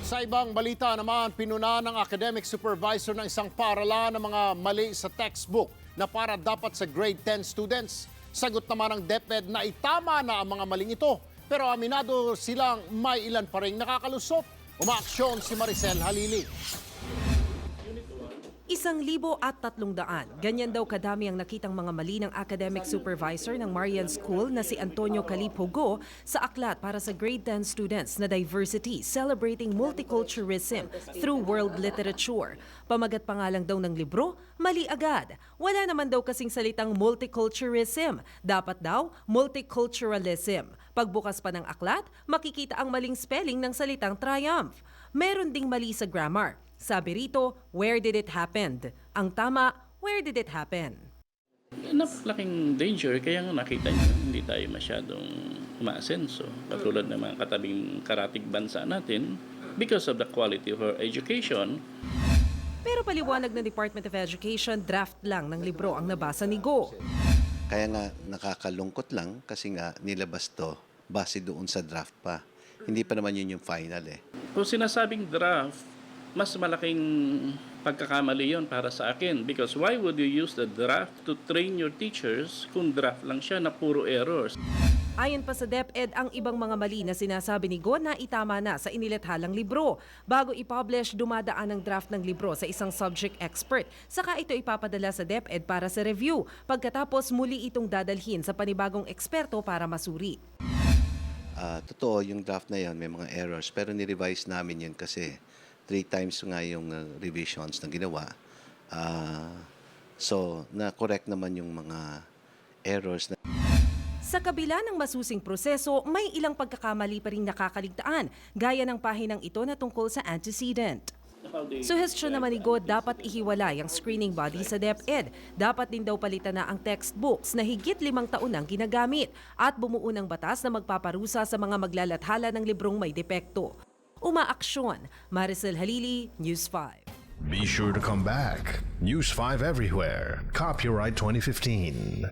Sa ibang balita naman, pinuna ng academic supervisor ng isang paaralan ng mga mali sa textbook na para dapat sa grade 10 students. Sagot naman ng DepEd na itama na ang mga maling ito. Pero aminado silang may ilan pa rin nakakalusot. Umaaksyon si Maricel Halili. 1,300. Ganyan daw kadami ang nakitang mga mali ng academic supervisor ng Marian School na si Antonio Calipogo sa aklat para sa grade 10 students na Diversity Celebrating Multiculturalism through World Literature. Pamagat pa nga lang daw ng libro, mali agad. Wala naman daw kasing salitang multiculturalism. Dapat daw multiculturalism. Pagbukas pa ng aklat, makikita ang maling spelling ng salitang triumph. Meron ding mali sa grammar. Sabi rito, where did it happen? Ang tama, where did it happen? Napakalaking danger, kaya nga nakita niyo, hindi tayo masyadong umaasenso. Katulad ng mga katabing karatig bansa natin, because of the quality of our education. Pero paliwanag ng Department of Education, draft lang ng libro ang nabasa ni Go. Kaya nga nakakalungkot lang kasi nga nilabas to base doon sa draft pa. Hindi pa naman yun yung final eh. Kung sinasabing draft, mas malaking pagkakamali yon para sa akin. Because why would you use the draft to train your teachers kung draft lang siya na puro errors? Ayon pa sa DepEd, ang ibang mga mali na sinasabi ni Go na itama na sa inilathalang libro. Bago i-publish, dumadaan ang draft ng libro sa isang subject expert. Saka ito ipapadala sa DepEd para sa review. Pagkatapos, muli itong dadalhin sa panibagong eksperto para masuri. Totoo, yung draft na yan may mga errors pero ni-revise namin yan kasi 3 times nga yung revisions na ginawa. So, na-correct naman yung mga errors na. Sa kabila ng masusing proseso, may ilang pagkakamali pa rin nakakaligtaan, gaya ng pahinang ito na tungkol sa antecedent. Suhestyon naman ni God, dapat ihiwalay ang screening body sa DepEd. Dapat din daw palitan na ang textbooks na higit 5 taon nang ginagamit at bumuo ng batas na magpaparusa sa mga maglalathala ng librong may depekto. Umaaksyon. Maricel Halili, News 5. Be sure to come back. News 5 everywhere. Copyright 2015.